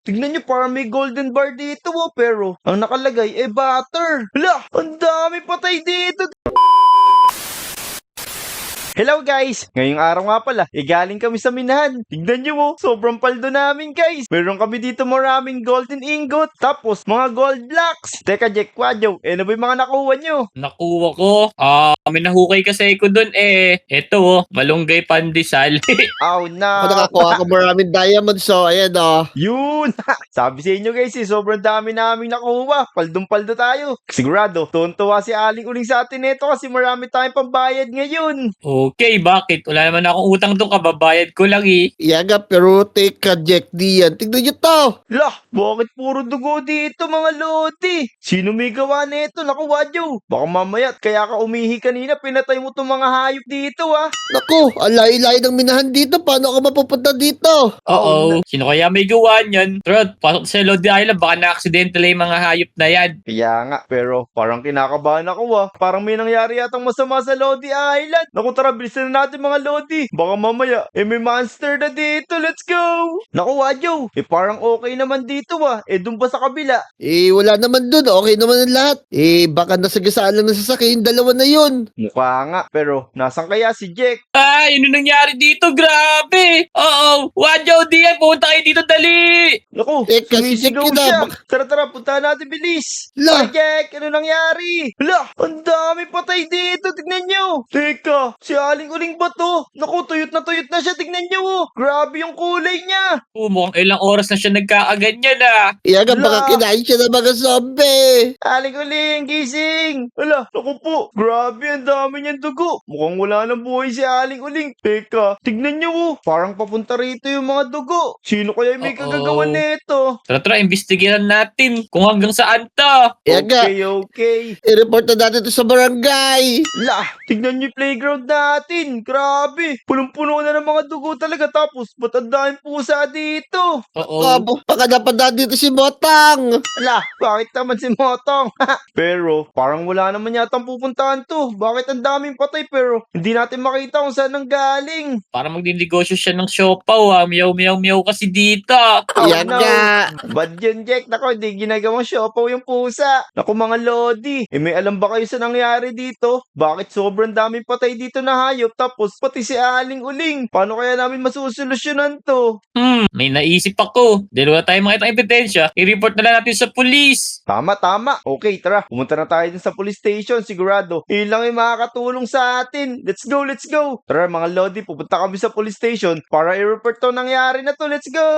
tignan nyo parang may golden bar dito pero ang nakalagay butter. Hala, ang dami patay dito. Hello guys! Ngayong araw nga pala, galing kami sa minahan. Tignan nyo sobrang paldo namin guys. Meron kami dito maraming golden ingot, tapos mga gold blocks. Teka Jack, Kwadyo, ano ba yung mga nakuha nyo? Nakuha ko. May nahukay kasi ko dun Eto malunggay pandesal. Oh Ako na! nakakuha ko maraming diamonds, so ayan Yun! Sabi sa inyo guys sobrang dami naming nakuha. Paldong-paldo tayo. Sigurado, tuwan-tuwa si Aling Uling sa atin nito kasi marami tayong pambayad ngayon. Okay, bakit? Wala naman akong utang dun, kababayad ko lang Yaga, pero take ka, Jack D yan. Tignan nyo to. Lah, bakit puro dugo dito mga lodi? Sino may gawa nito? Naku, Wadyo. Baka mamaya kaya ka umihi kanina, pinatay mo tong mga hayop dito Naku, alay-lay ng minahan dito. Paano ako mapupunta dito? Oo. Sino kaya may gawa niyan? Trot, pasok sa Lodi Island, baka na-accidental yung mga hayop na yan. Kaya nga, pero parang kinakabahan ako Parang may nangyari yatang masama sa Lodi Island. Naku, tara, bilisan na natin mga Lodi. Baka mamaya, may monster na dito. Let's go! Naku, Wadyo. Parang okay naman dito dun ba sa kabila? Wala naman dun. Okay naman ang lahat. Baka nasagasaan lang ng sasakyan yung dalawa na yun. Mukha nga, pero nasan kaya si Jack? Ay, ano nangyari dito? Grabe! Oo! Wadyo, Dian, pumunta kayo dito, dali! Naku, Teka, si Jack sumisigaw yun na. siya. Tara, puntahan natin, bilis. La. Hi, Jack, ano nangyari? Hala, ang dami patay dito, tignan nyo. Teka, si Aling Uling ba to? Naku, tuyot na siya, tignan nyo. Grabe yung kulay niya. Mukhang ilang oras na siya nagkakaganyan Yaga, La. baka kinain siya ng mga zombie. Aling Uling, gising. Hala, naku po, grabe, ang dami niyang dugo. Mukhang wala nang buhay si Aling Uling. Teka, tignan nyo parang papunta rito yung mga dugo. Sino kaya may Uh-oh. kagagawan nito? Tara, imbestigahan natin kung hanggang saan to. Yaga, Okay. i-report na natin to sa barangay. Lah, tignan niyo yung playground natin. Grabe. Punong-puno na ng mga dugo talaga. Tapos, ba't ang daming pusa dito? Oo. Baka napadaan dito si Motang. Lah, bakit naman si Motong? Pero, parang wala naman yata ang pupuntahan to. Bakit ang daming patay pero hindi natin makita kung saan ang galing? Para magdinegosyo siya ng siopaw Meow kasi dito. Oh, Yaga. Bad yun, Jack. Nako, hindi ginagawang siopaw yung pusa. Naku, mga lodi. May alam ba kayo sa nangyari dito? Bakit sobrang daming patay dito na hayop tapos pati si Aling Uling? Paano kaya namin masusolusyonan to? May naisip ako. Dahil wala tayong makita ebidensya, i-report na lang natin sa pulis. Tama. Okay, tara. Pumunta na tayo dun sa police station. Sigurado, ilang ay makakatulong sa atin. Let's go. Tara, mga lodi. Pupunta kami sa police station para i-report to nangyari na to. Let's go!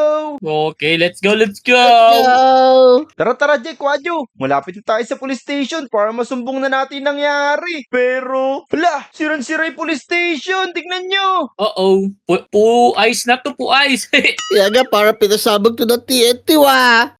Okay, let's go. Go. Tara, Jack, Wadyo. Malapit na tayo sa police station para masumbong na natin nangyari. Pero, hala, sirang-sira yung police station. Tignan nyo. Oo. Pu-ice na to, pu-ice. Yaga, para pinasabog to ng TNT,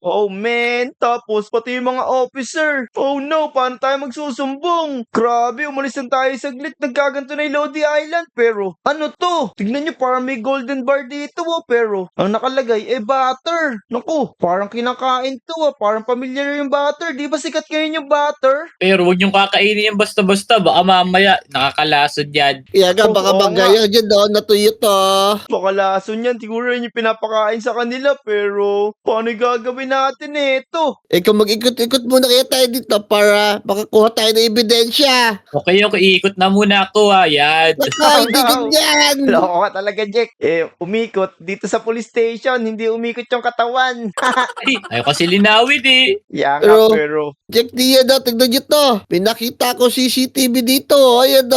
Oh, man. Tapos, pati yung mga officer. Oh, no. Paano tayo magsusumbong? Grabe, umalis na tayo saglit. Nagkaganto na yung Lodi Island. Pero, ano to? Tignan nyo, parang may golden bar dito pero ang nakalagay butter. Naku, parang kinakain to Parang familiar yung butter. Di ba sikat ngayon yung butter? Pero huwag niyong kakainin yan basta-basta. Baka mamaya nakakalasod yan. Yaga, baka Oo nga. magaya dyan natuyo to. Baka lason yan. Siguro yun yung pinapakain sa kanila. Pero, paano gagawin natin ito? Kung mag-ikot-ikot muna kaya tayo dito para makakuha tayo ng ebidensya. Okay, iikot na muna ako Yan. Naku, hindi ganyan. Loko ka talaga, Jack. Umikot dito sa police station. Hindi umikot yung katawan. Ay, ayaw kasi linawin Yan nga, Pero- pero... Jack Dia tignan nyo to. Pinakita ko CCTV dito. Ayan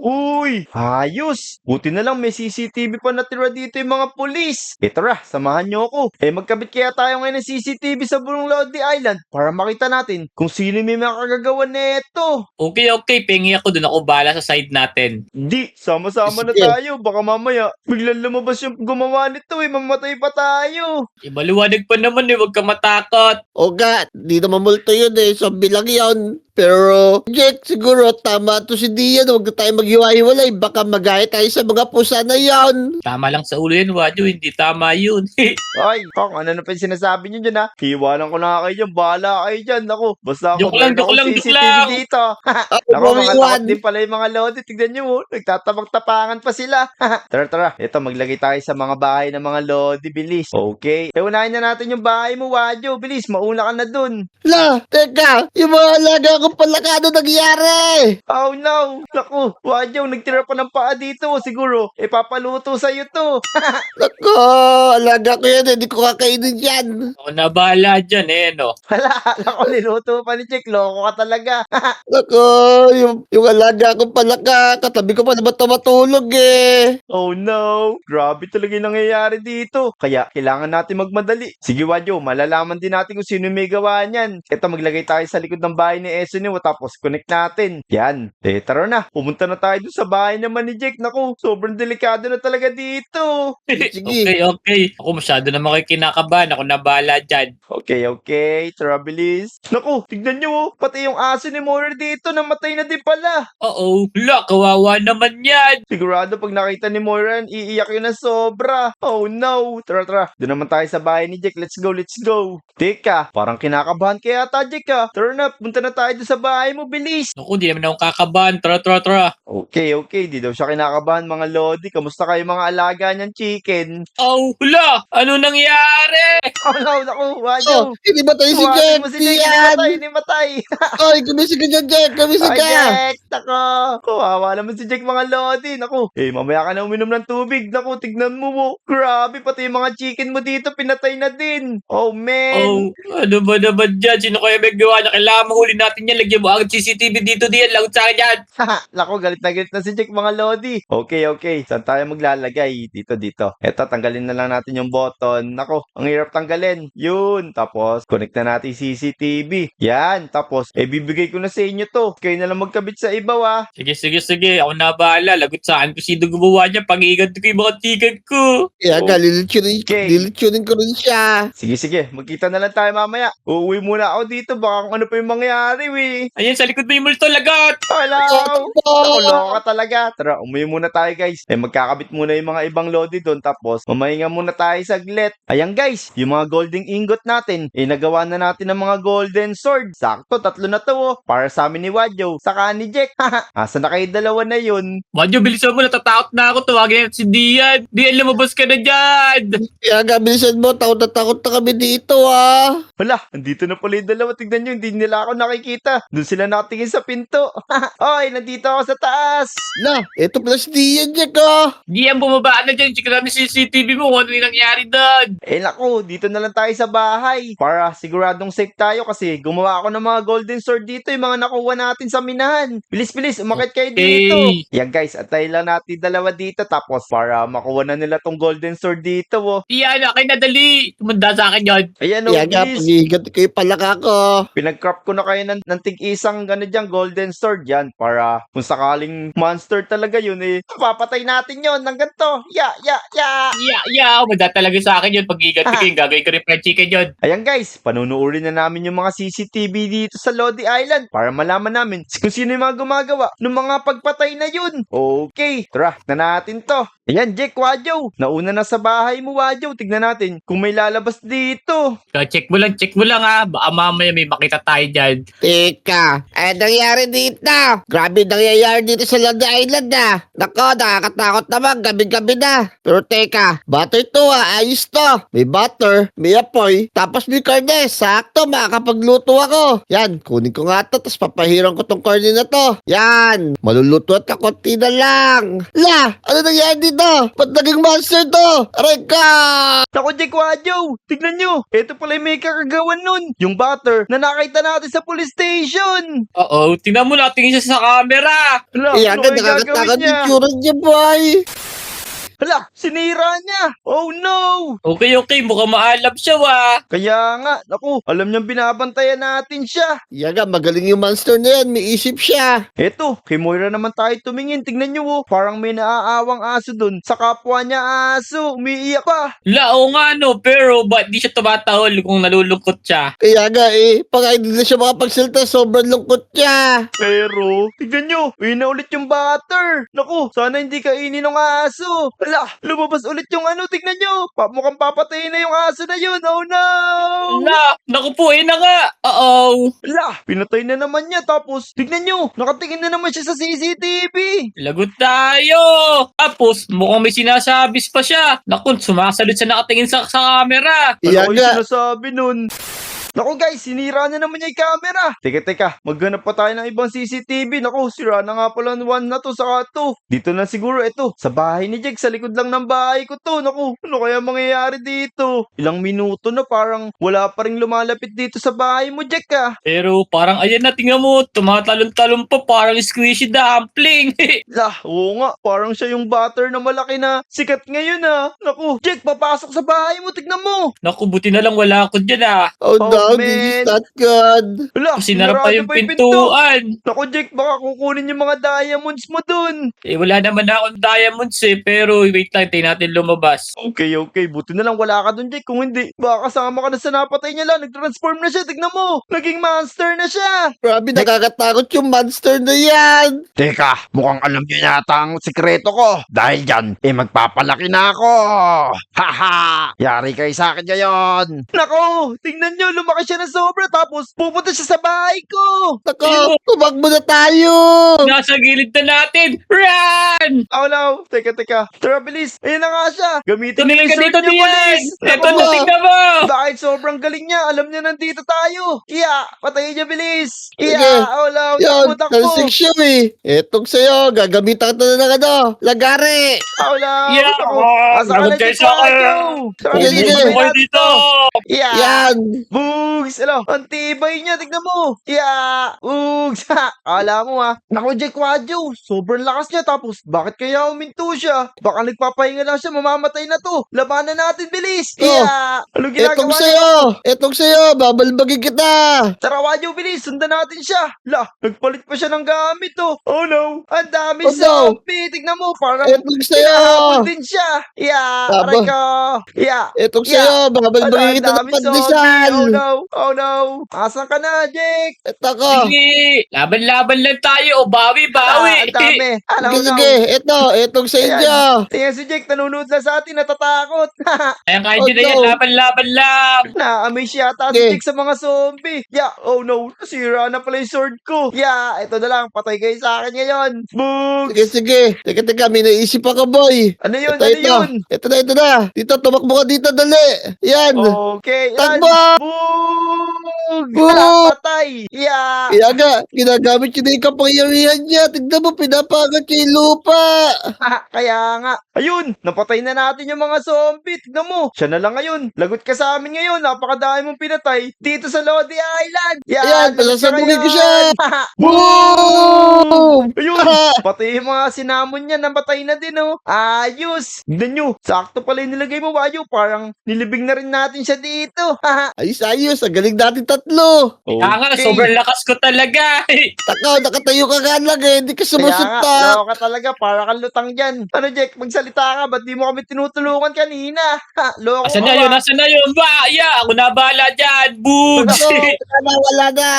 Uy! Ayos! Buti na lang may CCTV pa natira dito yung mga pulis. Tara, samahan nyo ako. Magkabit kaya tayo ngayon ng CCTV sa buong Lodi Island para makita natin kung sino may makakagawa neto. Okay, pengi ako dun. Ako bala sa side natin. Di, sama-sama na Sige. tayo. Baka mamaya, biglang lumabas yung gumawa nito mamatay pa tayo. Maluwanag pa naman huwag ka matakot. O ga, di naman multo yun Zombie lang yun. Pero, Jack, siguro tama to si Dian. Huwag na tayo maghiwa-hiwalay. Baka magaya tayo sa mga pusa na yon. Tama lang sa ulo yan, Wadyo. Hindi tama yun. Ay, Kong, ano na pa yung sinasabi nyo dyan ha? Hiwalan ko na kayo dyan, bahala kayo dyan. Ako, basta ako Joke lang, meron joke lang, akong joke CCTV lang. dito. Ako, Ako, mga bumiwan. takot din pala yung mga lodi. Tignan nyo mo, nagtatabang-tapangan pa sila. Tara, ito, maglagay tayo sa mga bahay ng mga lodi, bilis. Okay, unahin na natin yung bahay mo, Wadyo. Bilis, mauna ka na dun. La, teka, yung mga alaga kong palakado nangyari. Oh no! Naku, Wadyo, nagtira pa ng paa dito. Siguro, ipapaluto sa'yo to. Naku, alaga ko yan. Hindi ko kakainin yan. Ako na bahala dyan, no? Wala, naku, niluto pa ni Jack. Loko ka talaga. Naku, yung alaga kong palaka. Katabi ko pa naman tumatulog eh. Oh no! Grabe talaga yung nangyayari dito. Kaya kailangan natin magmadali. Sige Wadyo, malalaman din natin kung sino may gawa niyan. Ito, maglagay tayo sa likod ng bahay ni Esonio tapos connect natin. Yan. Tara na. Pumunta na tayo dun sa bahay naman ni Jake. Naku, sobrang delikado na talaga dito. Sige. Okay. Ako masyado naman kayo kinakabahan. Ako na bahala dyan. Okay. Tara, bilis. Naku, tignan nyo oh. Pati yung aso ni Moira dito namatay na din pala. Oo. Wala, kawawa naman yan. Sigurado pag nakita ni Moira, iiyak yun na sobra. Oh no. Tara. Doon naman tayo sa bahay ni Jake. Let's go. Teka, parang kinakabahan kaya ata Jake ha. Tara na, punta na tayo doon sa bahay mo, bilis. Naku, di naman akong kakabahan. Tara. Okay. Di daw siya kinakabahan mga lodi. Kamusta kayo mga alaga niyang chicken? Oh, wala. Ano nangyari? Oh no, naku, Oh, Wadyo. hindi ba tayo si Tuwasan Jack? mo si Jake, Dian. hindi matay. Ay, kumisig ka dyan, Jack. Kumisig Ay, ka. Jack, nako. Kawawa naman si Jack mga lodi. Naku, mamaya ka na uminom ng tubig. Naku, tignan mo mo. Grabe, pati yung mga chicken mo dito, pinatay na din. Oh, man. Oh, ano ba naman dyan? Sino kaya may gawa na kailangan mahuli natin yan? Lagyan mo ang CCTV dito diyan. Lagot sa akin yan. Naku, galit na si Jack mga lodi. Okay. Saan tayo maglalagay? Dito. Eto, tanggalin na lang natin yung button. Naku, ang hirap tanggalin. Yun. Tapos, connect na natin CCTV. Yan. Tapos, bibigay ko na sa inyo to. Kayo na lang magkabit sa ibaw ah. Sige. Ako na bahala. Lagot sa akin kung sino gumawa niya. Pag-iigat ko yung mga ticket ko. Kaya Oh, nga, lilitsunin okay. ko rin siya. Sige. Magkita na lang tayo mamaya. Uuwi muna ako dito. Baka kung ano pa yung mangyari, we. Ayan, sa likod mo yung multo. Lagot! Hello! Nakuloko ka talaga. Tara, umuwi muna tayo guys. Magkakabit muna yung mga ibang lodi doon. Tapos, mamahinga muna tayo saglit. Ayan guys, yung mga golden ingot natin. Nagawa na natin ng mga golden sword. Sakto, 3 na to oh. Para sa amin ni Wadyo. Saka ni Jack. Asa na kayo dalawa na yun? Wadyo, bilisan mo. Natatakot na ako. Tawagin natin si Dian. Dian, lumabas ka na dyan. Kaya nga, bilisan mo. Takot na kami dito, ah. Wala, andito na pala yung dalawa. Tignan nyo, hindi nila ako nakikita. Doon sila nakatingin sa pinto. Oy, nandito ako sa taas. Na, ito pala si Dian, Jack, ah. Dian, bumaba na dyan. Check namin CCTV mo. Kung ano yung nangyari doon. Naku, dito na lang tayo sa bahay. Para siguradong safe tayo kasi gumawa ako ng mga golden sword dito. Yung mga nakuha natin sa minahan. Bilis, umakit kayo dito. Yan guys, atay lang natin dalawa dito. Tapos para makuha na nila tong golden sword dito. Oh. Dian, akin na dali. Tumanda sa akin yun. Ayan oh, Kaya nga, bilis. pag-iigat ko yung palaka ko. Pinag-crop ko na kayo ng tig-isang gano'n dyan, golden sword yan. Para kung sakaling monster talaga yun papatay natin yun ng ganito. Ya. Manda talaga sa akin yun. Pag-iigat ko yung gagawin ko rin fried chicken yun. Ayan guys, panunuorin na namin yung mga CCTV dito sa Lodi Island para malaman namin kung sino yung mga gumagawa ng mga pagpatay na yun. Okay, tara na natin to. Ayan, Jack, Wadyo. Nauna na sa bahay mo, Wadyo. Tignan natin kung may lalabas dito. So, check mo lang ha. Baka mamaya may makita tayo dyan. Teka, nangyari dito? Grabe nangyayari dito sa Lodi Island, ah. Nako, nakakatakot naman, gabi-gabi na. Pero teka, butter to, ah. Ayos to. May butter, may apoy, tapos may karne. Sakto, makakapagluto ako. Yan, kunin ko nga to, tapos papahiran ko tong karne na to. Yan, maluluto at kakunti na lang. La, ano nangyari dito? Ba't naging monster to? Aray ka! Ako, Jack, Wadyo. Tignan nyo. Ito pala yung may kakagawan nun. Yung butter na nakita natin sa police station. Oo, tingnan mo natin siya sa camera. Hala, Kaya ano nga, kaya nakakatakot gagawin yung niya? tsura niya, boy. Hala, sinira niya. Oh no! Okay, mukhang maalab siya Kaya nga, naku, alam niyang binabantayan natin siya. Yaga, magaling yung monster na yan. May isip siya. Eto, kay Moira naman tayo tumingin. Tignan niyo oh, parang may naaawang aso dun. Sa kapwa niya aso, umiiyak pa. La, oo nga no, pero ba't di siya tumatahol kung nalulungkot siya? Kaya nga pag hindi na siya makapagsalita, sobrang lungkot niya. Pero, tignan nyo, uwi na ulit yung butter. Naku, sana hindi kainin ng aso. Ala, lumabas ulit yung ano, tignan nyo. Mukhang papatayin na yung aso na yun. Oh no! La, naku po, na nga. Uh-oh. Ala, pinatay na naman niya. Tapos, tignan nyo, nakatingin na naman siya sa CCTV. Lagot tayo! Tapos, mukhang may sinasabis pa siya. Naku, sumasalot siya nakatingin sa camera. Ano ko yung Yaga, sinasabi nun? Naku guys, sinira na naman niya yung camera. Teka, maghanap pa tayo ng ibang CCTV. Naku, sira na nga pala ng 1 na to, saka 2. Dito na siguro, ito, sa bahay ni Jake, sa likod lang ng bahay ko to. Naku, ano kaya mangyayari dito? Ilang minuto na parang wala pa rin lumalapit dito sa bahay mo, Jake ah. Pero parang ayan na, tingnan mo, tumatalon-talon pa, parang squishy dumpling. Lah, oo nga, parang siya yung butter na malaki na sikat ngayon ah. Naku, Jake, papasok sa bahay mo, tignan mo. Naku, buti na lang wala ako dyan oh no, Oh, this man. is not good. Wala, Sinara pa sinarado yung pintuan. Naku, Jake, baka kukunin yung mga diamonds mo dun. Wala naman na akong diamonds pero wait lang, tayo natin lumabas. Okay, buti na lang wala ka dun, Jake. Kung hindi, baka kasama ka na sa napatay niya lang. Nag-transform na siya, tignan mo. Naging monster na siya. Grabe, nakakatakot yung monster na yan. Teka, mukhang alam niyo yata ang sikreto ko. Dahil dyan, magpapalaki na ako. Haha! Yari kayo sa akin ngayon. Nako, tingnan nyo, lumaki siya ng sobra. Tapos, pupunta siya sa bahay ko. Nako, tumakbo na tayo. Nasa gilid na natin! Run! Oh no, teka. Tara, bilis. Ayun na nga siya. Gamitin Tumingin ka sword dito, niya, Dian! bilis. Eto Nako, na, tingnan mo! dahil sobrang galing niya, alam niya nandito tayo. Iya, patayin niya, bilis. Sige. Iya, oh no, Yan, takbo. talsik siya Etong sa'yo, gagamitan ka na ng lagari. Oh no, Yeah! naku. Asa ka Lagot na, kayo Jake sa akin! Wajo? Saka Sige, bilis, sige. patay Boy natin dito! to. Iya. Yan. Bugs! Ano? Ang tibay niya, tignan mo! Yeah! Bugs! Akala mo ha? Naku, Jake Wajo! Sobrang lakas niya tapos bakit kaya uminto siya? Baka nagpapahinga lang siya, mamamatay na to! Labanan natin, bilis! Oh, Yeah! Anong ginagawa Etong sa'yo, babalbagin kita. Tara, Wajo, bilis! Sundan natin siya! La, nagpalit pa siya ng gamit oh! Oh no! Ang dami Oh, no. zombie! Tignan mo, parang Etong sa'yo. hinahabol din siya! Yeah! Tama. Aray ko! Yeah! Etong Yeah. sa'yo, babalbagin kita ng daming pandesal. zombie. Oh no! Oh no! Asan ka na, Jake? Eto ko. Sige! Laban-laban lang tayo! Bawi! Ang dami. Ano, Sige, etong sa inyo. Tingnan si Jake, nanonood lang sa atin, natatakot. Ayan kahit Oh, yun na yan, no. laban-laban lang! Na-amaze yata si Okay. Jake sa mga zombie. Yeah, oh no, nasira na pala yung sword ko. Yeah, ito na lang, patay kayo sa akin ngayon. Boom! Sige. Teka, may naisip ako, boy. Ano yun, Ito. Ito na. Dito, tumakbo ka dito, dali. Yan. Okay, yan. Takbo! Boom! Boom! Patay! Yeah! Kaya nga, ginagamit yun na yung kapangyarihan niya. Tignan mo, pinapagat niya yung lupa. Kaya nga. Ayun, napatay na natin yung mga zombie. Tignan mo, siya na lang ngayon. Lagot ka sa amin ngayon. Napakadami mong pinatay dito sa Lodi Island. Yan, Ayan, lagot ka palasabugin ko ngayon. siya. Boom! Boom! Ayun, pati yung mga sinamon niya, napatay na din, oh. Ayos. Tignan nyo, sakto pala yung nilagay mo, Wayo. Parang nilibing na rin natin siya dito. Ayos. Ang galing natin tatlo. Kaya nga, sobrang lakas ko talaga! Takaw, nakatayo ka nga lang Hindi ka Kaya nga, sumusunta. loko ka talaga, para kang lutang dyan. Ano, Jack, magsalita ka, ba't di mo kami tinutulungan kanina? Loko Asan ka na yun? ba? Asan na yun? Ako na bahala dyan! Boogs! Wala na.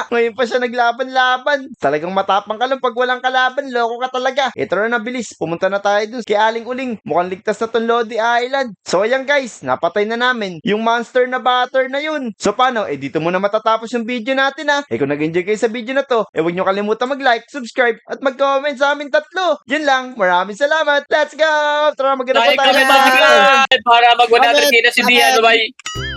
Ngayon pa siya naglaban-laban. Talagang matapang ka lang pag walang kalaban. Loko ka talaga. Ito na bilis. Pumunta na tayo dun kay Aling Uling. Mukhang ligtas na tong Lodi Island. So ayan guys, napatay na namin yung monster na butter na yun. So paano? Dito muna matatapos yung video natin ha. Kung nag-enjoy kayo sa video na to, huwag nyo kalimutan mag-like, subscribe, at mag-comment sa amin tatlo. Yun lang. Maraming salamat. Let's go! Tara, maghanap pa Tayo tayo. kami ng mag monster. para mag-100 Amen. na si Dian. Bye!